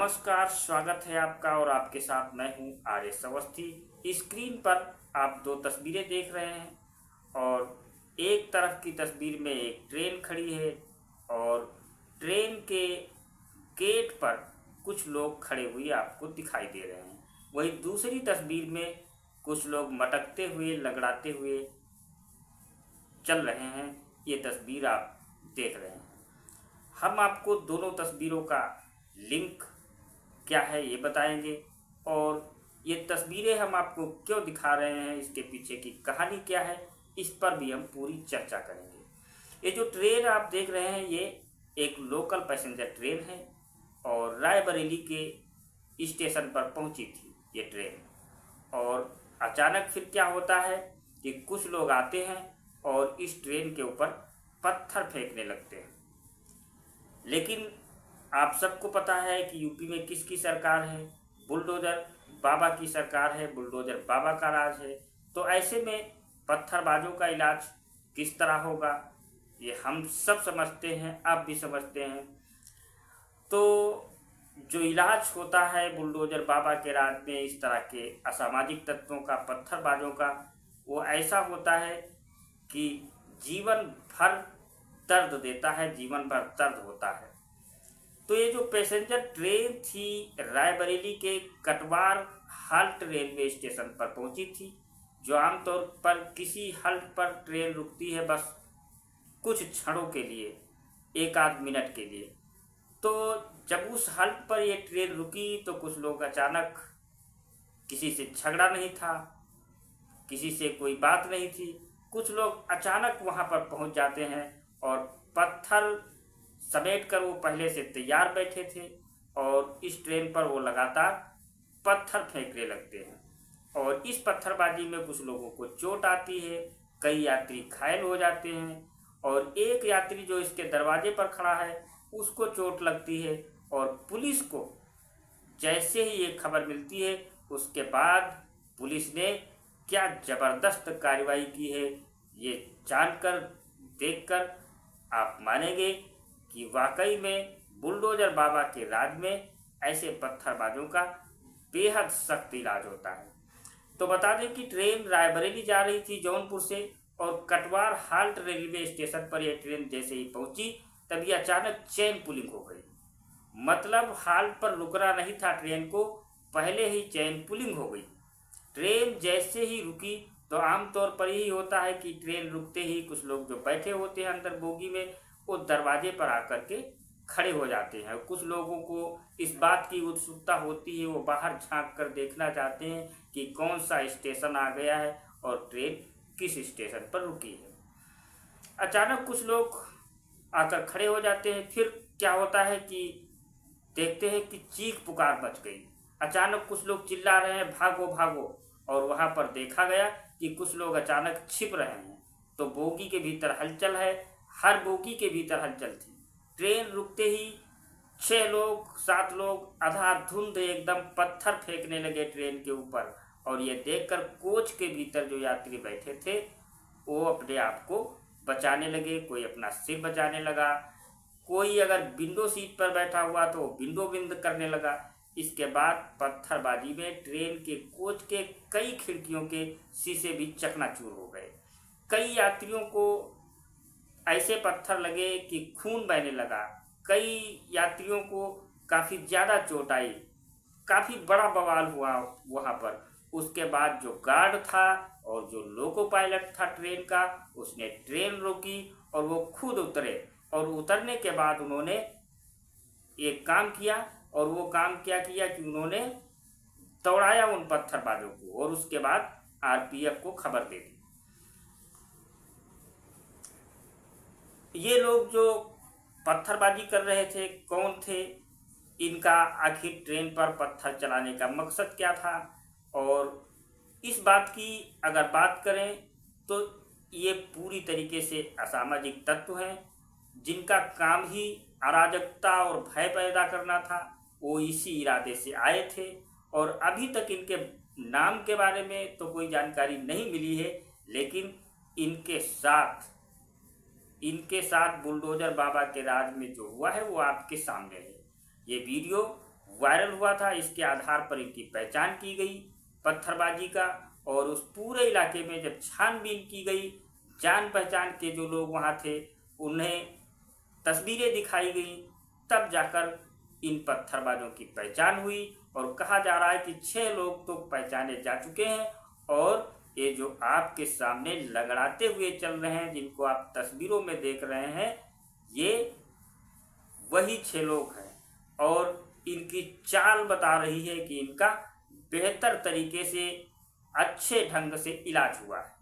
नमस्कार, स्वागत है आपका और आपके साथ मैं हूं आर.एस. अवस्थी। स्क्रीन पर आप दो तस्वीरें देख रहे हैं और एक तरफ की तस्वीर में एक ट्रेन खड़ी है और ट्रेन के गेट पर कुछ लोग खड़े हुए आपको दिखाई दे रहे हैं। वहीं दूसरी तस्वीर में कुछ लोग मटकते हुए, लगड़ाते हुए चल रहे हैं। ये तस्वीर आप देख रहे हैं। हम आपको दोनों तस्वीरों का लिंक क्या है ये बताएंगे और ये तस्वीरें हम आपको क्यों दिखा रहे हैं, इसके पीछे की कहानी क्या है, इस पर भी हम पूरी चर्चा करेंगे। ये जो ट्रेन आप देख रहे हैं ये एक लोकल पैसेंजर ट्रेन है और रायबरेली के स्टेशन पर पहुंची थी ये ट्रेन। और अचानक फिर क्या होता है कि कुछ लोग आते हैं और इस ट्रेन के ऊपर पत्थर फेंकने लगते हैं। लेकिन आप सबको पता है कि यूपी में किसकी सरकार है, बुलडोजर बाबा की सरकार है, बुलडोजर बाबा का राज है। तो ऐसे में पत्थरबाजों का इलाज किस तरह होगा ये हम सब समझते हैं, आप भी समझते हैं। तो जो इलाज होता है बुलडोजर बाबा के राज में इस तरह के असामाजिक तत्वों का, पत्थरबाजों का, वो ऐसा होता है कि जीवन भर दर्द देता है, जीवन भर दर्द होता है। तो ये जो पैसेंजर ट्रेन थी रायबरेली के कटवार हाल्ट रेलवे स्टेशन पर पहुंची थी, जो आमतौर पर किसी हाल्ट पर ट्रेन रुकती है बस कुछ क्षणों के लिए, एक आध मिनट के लिए। तो जब उस हाल्ट पर ये ट्रेन रुकी तो कुछ लोग अचानक, किसी से झगड़ा नहीं था, किसी से कोई बात नहीं थी, कुछ लोग अचानक वहां पर पहुंच जाते हैं और पत्थर समेट कर, वो पहले से तैयार बैठे थे और इस ट्रेन पर वो लगातार पत्थर फेंकने लगते हैं। और इस पत्थरबाजी में कुछ लोगों को चोट आती है, कई यात्री घायल हो जाते हैं और एक यात्री जो इसके दरवाजे पर खड़ा है उसको चोट लगती है। और पुलिस को जैसे ही ये खबर मिलती है उसके बाद पुलिस ने क्या ज़बरदस्त कार्रवाई की है, ये जानकर, देखकर आप मानेंगे कि वाकई में बुलडोजर बाबा के राज में ऐसे पत्थरबाजों का बेहद सख्त इलाज होता है। तो बता दें कि ट्रेन रायबरेली जा रही थी जौनपुर से और कटवार हाल्ट रेलवे स्टेशन पर यह ट्रेन जैसे ही पहुंची तभी अचानक चेन पुलिंग हो गई। मतलब हाल्ट पर रुकना नहीं था ट्रेन को, पहले ही चेन पुलिंग हो गई। ट्रेन जैसे ही रुकी तो आमतौर पर यही होता है कि ट्रेन रुकते ही कुछ लोग जो बैठे होते हैं अंदर बोगी में वो दरवाजे पर आकर के खड़े हो जाते हैं। कुछ लोगों को इस बात की उत्सुकता होती है, वो बाहर झांक कर देखना चाहते हैं कि कौन सा स्टेशन आ गया है और ट्रेन किस स्टेशन पर रुकी है। अचानक कुछ लोग आकर खड़े हो जाते हैं। फिर क्या होता है कि देखते हैं कि चीख पुकार मच गई। अचानक कुछ लोग चिल्ला रहे हैं भागो भागो, और वहां पर देखा गया कि कुछ लोग अचानक छिप रहे हैं। तो बोगी के भीतर हलचल है, हर बोगी के भीतर हलचल थी। ट्रेन रुकते ही 6 लोग 7 लोग अंधाधुंध एकदम पत्थर फेंकने लगे ट्रेन के ऊपर। और ये देखकर कोच के भीतर जो यात्री बैठे थे वो अपने आप को बचाने लगे। कोई अपना सिर बचाने लगा, कोई अगर विंडो सीट पर बैठा हुआ तो विंडो बंद करने लगा। इसके बाद पत्थरबाजी में ट्रेन के कोच के कई खिड़कियों के शीशे भी चकनाचूर हो गए। कई यात्रियों को ऐसे पत्थर लगे कि खून बहने लगा। कई यात्रियों को काफ़ी ज़्यादा चोट आई, काफ़ी बड़ा बवाल हुआ वहाँ पर। उसके बाद जो गार्ड था और जो लोको पायलट था ट्रेन का, उसने ट्रेन रोकी और वो खुद उतरे। और उतरने के बाद उन्होंने एक काम किया, और वो काम क्या किया कि उन्होंने दौड़ाया उन पत्थरबाजों को और उसके बाद आरपीएफ को खबर दे दी। ये लोग जो पत्थरबाजी कर रहे थे कौन थे, इनका आखिर ट्रेन पर पत्थर चलाने का मकसद क्या था, और इस बात की अगर बात करें तो ये पूरी तरीके से असामाजिक तत्व हैं जिनका काम ही अराजकता और भय पैदा करना था। वो इसी इरादे से आए थे और अभी तक इनके नाम के बारे में तो कोई जानकारी नहीं मिली है, लेकिन इनके साथ बुलडोजर बाबा के राज में जो हुआ है वो आपके सामने है। ये वीडियो वायरल हुआ था। इसके आधार पर इनकी पहचान की गई पत्थरबाजी का, और उस पूरे इलाके में जब छानबीन की गई, जान पहचान के जो लोग वहाँ थे उन्हें तस्वीरें दिखाई गई, तब जाकर इन पत्थरबाजों की पहचान हुई। और कहा जा रहा है कि 6 लोग तो पहचाने जा चुके हैं, और ये जो आपके सामने लगड़ाते हुए चल रहे हैं, जिनको आप तस्वीरों में देख रहे हैं, ये वही 6 लोग हैं। और इनकी चाल बता रही है कि इनका बेहतर तरीके से, अच्छे ढंग से इलाज हुआ है।